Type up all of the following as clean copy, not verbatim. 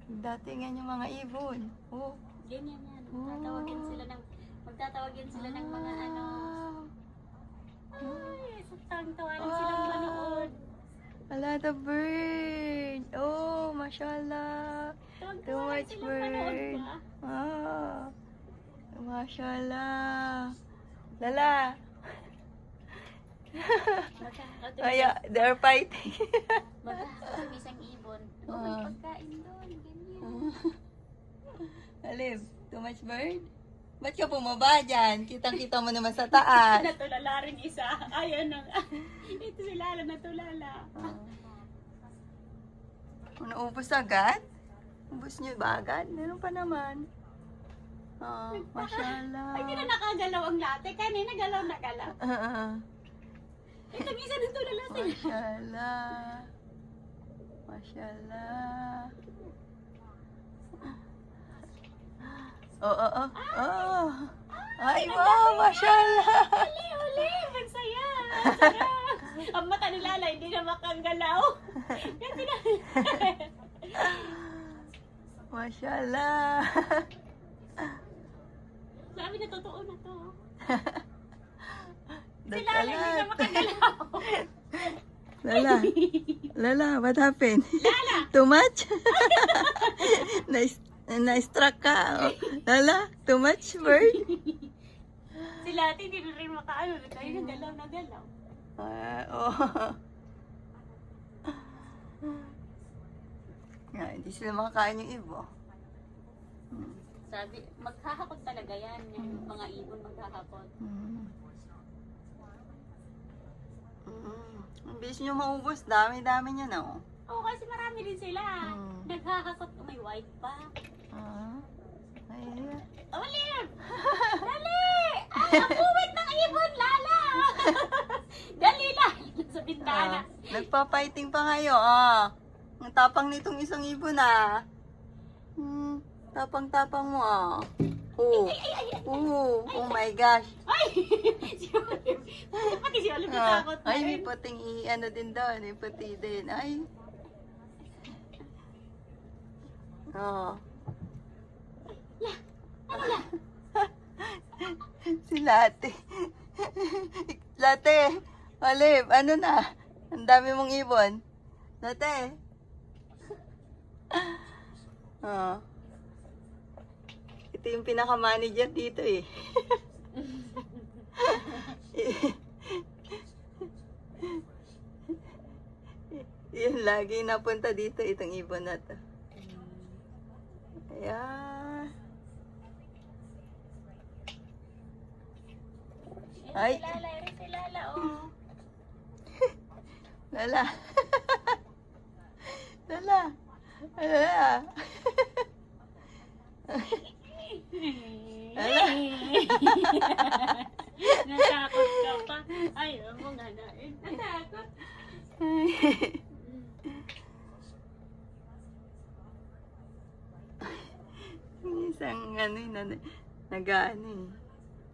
Datingan yung mga ibon. Oh. Ganyan yan. Oh. Magtatawagin sila ng mga ano. Wow. Ay, sa tawang-tawa lang silang manood. A lot of bird. Oh, mashallah. Too Tawang-tawa lang much silang manood bird. ba? Ah. Mashallah. Lala. Kaya, they're fighting. Magkakaroon isang ibon. Oh, may pagkain doon. Ganyan. Alib, too much bird? Ba't ka bumaba dyan? Kitang-kita mo naman sa taas. Natulala rin isa. Ayaw nang. Ito si Lala, natulala. Naubos agad? Ubos niyo ba agad? Meron pa naman. Mashallah. Ay, di na nakagalaw ang latte. Kanina galaw na galaw. Ito isa natulala sila. Mashallah. Mashallah. Oh. Ay, wow, mashallah. Huli, magsaya. Masaya. Ang mata ni Lala, hindi na makagalaw. Kasi na. Mashallah. Sabi na, totoo na to. Si That's Lala, a hindi na lot. makagalaw. Lala, what happened? Lala! Too much? Na-struck ka. Oh. Lala, too much bird? Si Lati, hindi na rin makaano. Kaya na galaw na galaw. Hindi sila makakain yung ibo. Sabi, maghahakot talaga yan. Yung mga ibon maghahakot. Ang bilis nyo maubos. Dami-dami niya na. Oh. Oo, kasi marami din sila. Naghahakot. May white pa. Ay, Ulit! Dali! Ang buwit ng ibon, Lala! Dali lang! Sa bintana. Nagpa-fighting pa kayo. Ang tapang nitong isang ibon Tapang-tapang mo Oh my gosh. Ay! Si Olive. Pati si Olive natakot na Ay, may rin. puting ano din doon. May puti din. Ay. Si Late. Late. Olive, ano na? Ang dami mong ibon. Late. Ito yung pinaka-manager dito eh. Yun lagi napunta dito itong ibon na to. Ayan. Ay. Si Lala, si Lala, oh. Lala. Lala. Lala. Natakot ka pa. Ayaw mo nga na. Natakot. Isang nag-ano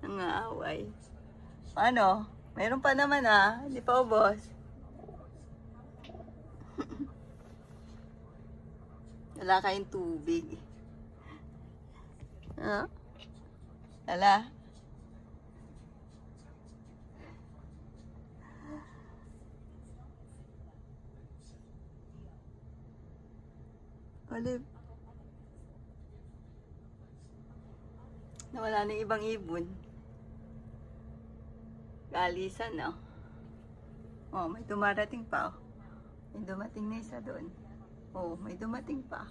nangaaway. Ano? Meron pa naman hindi pa ubos. Wala kayong tubig. Lala. Olive. Nawala na ibang ibon. Galisan, no? May dumarating pa, May dumating na isa doon. May dumating pa.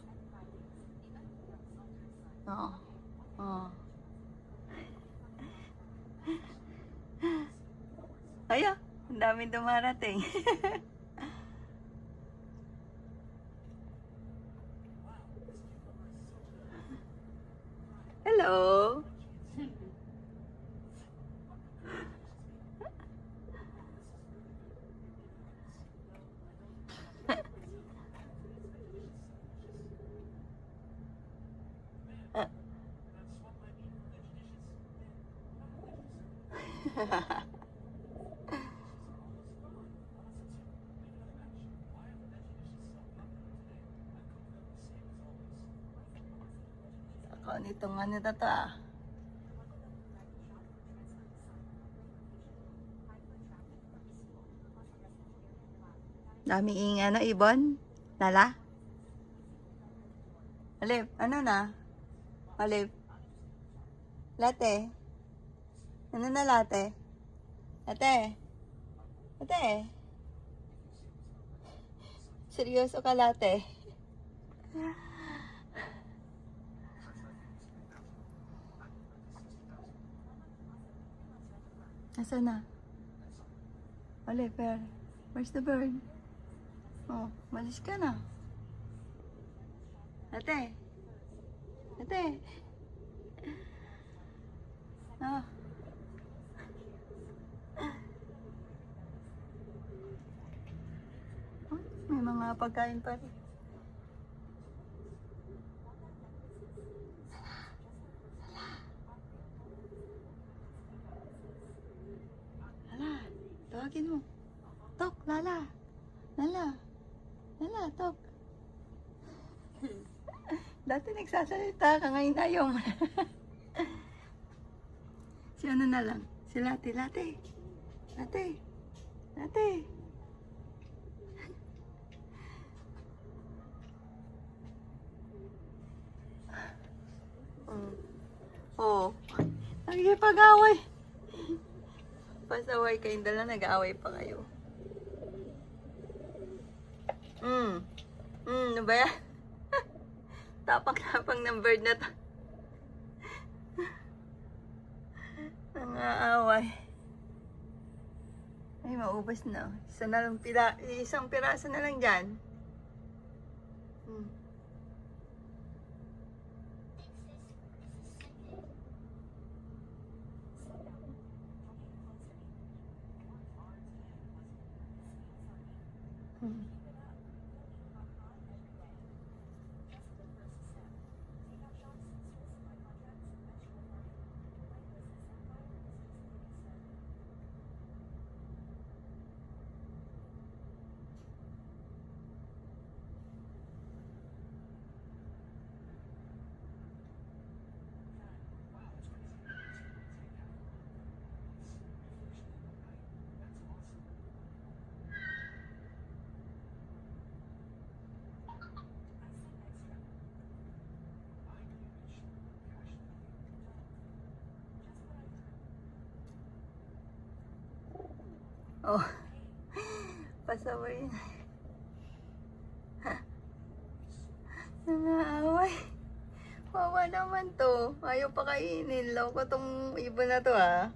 Ayan, ang daming dumarating. Hello. Nakaw nitong ano na to ah. Daming ano, ibon? Lala? Alip, ano na? Alip? Late? Ano na late? Late? Late? Seryoso ka late? Nasaan na? Alip, where's the bird? Oh, malis ka na. Ate. Ate. Ah. Oh, may mga pagkain pa rin. Lala, tawagin mo. Tok, Lala. Lala. Lala, Tok. Dati nagsasalita ka, ngayon ayaw mo. Si ano na lang? Si Late, Late. Late. Late. Oh. Nagkipag-away. Pasaway kayong dala, nag-aaway pa kayo. Ano ba yan? Tapang-tapang ng bird na to. Nangaaway. Ay, maubos na. Isang piraso na lang dyan. Oh, pasaway. Nangaaway. Wawa naman to. Ayaw pa kainin. Loko tong ibon na to ah.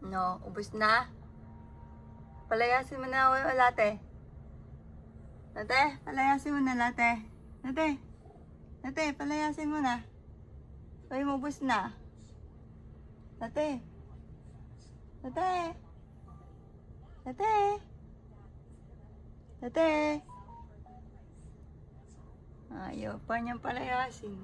No, ubos na. Palayasin mo na Late. Late, palayasin mo na Late. Late. Late, palayasin mo na. Ay, mubos na. Late. Late. Late. Late. Ayaw pa niyang palayasin.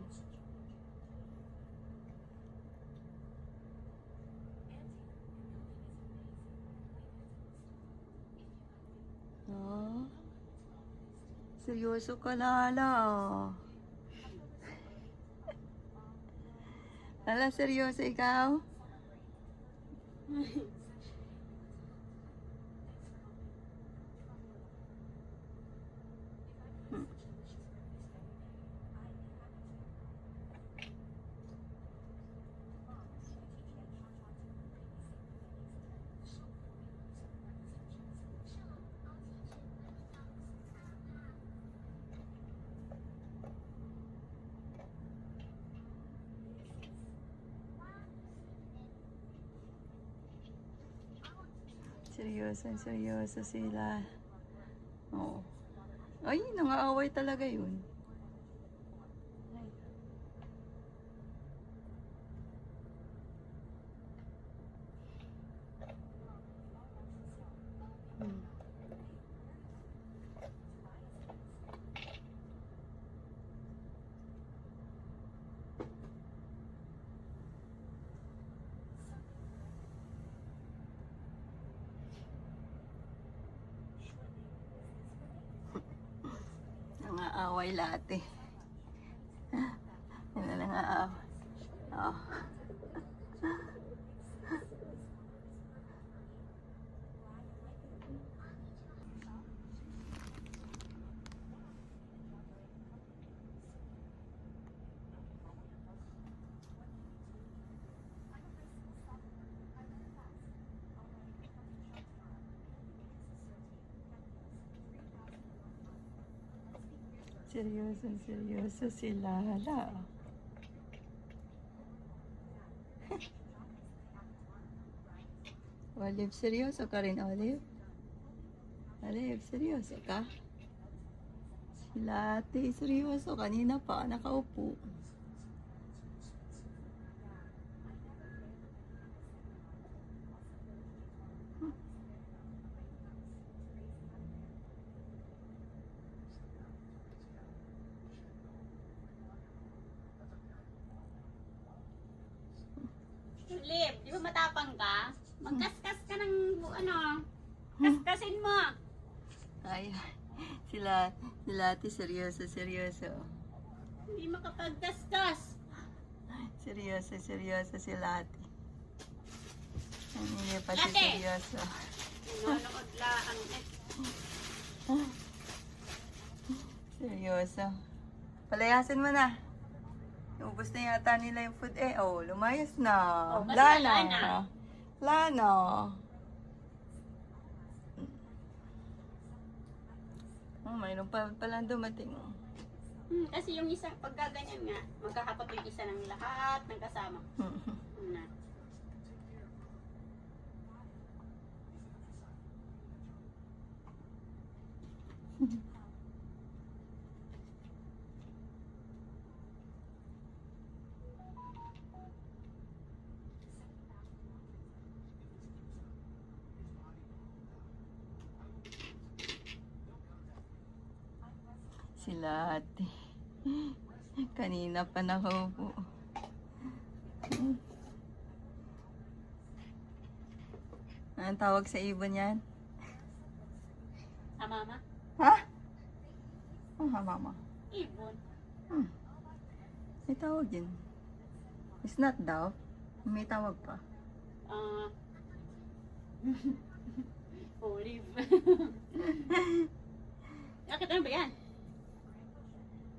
Oh. Seryoso ka, Lala. Lala, seryoso ikaw? Seryoso sila. Oo. Ay, nangaaway talaga yun. Away latte. Yan na lang aaway. Oh. Seryoso si Lala. Olive, seryoso ka rin, Olive? Olive, seryoso ka? Si Lati, seryoso. Kanina pa, nakaupo. Tulip, di ba matapang ka? Magkaskas ka ng ano, kaskasin mo. Ay, si Lati, seryoso. Hindi makapagkaskas. Seryoso si Lati. Hindi pa si Lati! seryoso. Nanonood lang. Seryoso. Palayasin mo na. Ubus na yata nila yung food eh. Oh, lumayas na. Oh, basta Lana. Lana. Lana. Oh, mayroon pa palang dumating. Kasi yung isang pagkaganyan nga, magkakapot yung isa ng lahat ng kasama. Na. Si Lati. Kanina pa nakaupo. Anong tawag sa ibon yan? Mama? Ha? Oh, mama. Ibon. May tawag yun. It's not daw. May tawag pa. Olive. Bakit ano ba yan?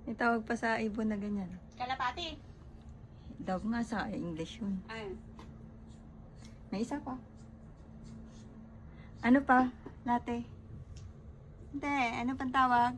May tawag pa sa ibon na ganyan. Kalapati. Daw nga sa English yun. Ay. May isa pa. Ano pa? Latte? Hindi. Ano pang tawag?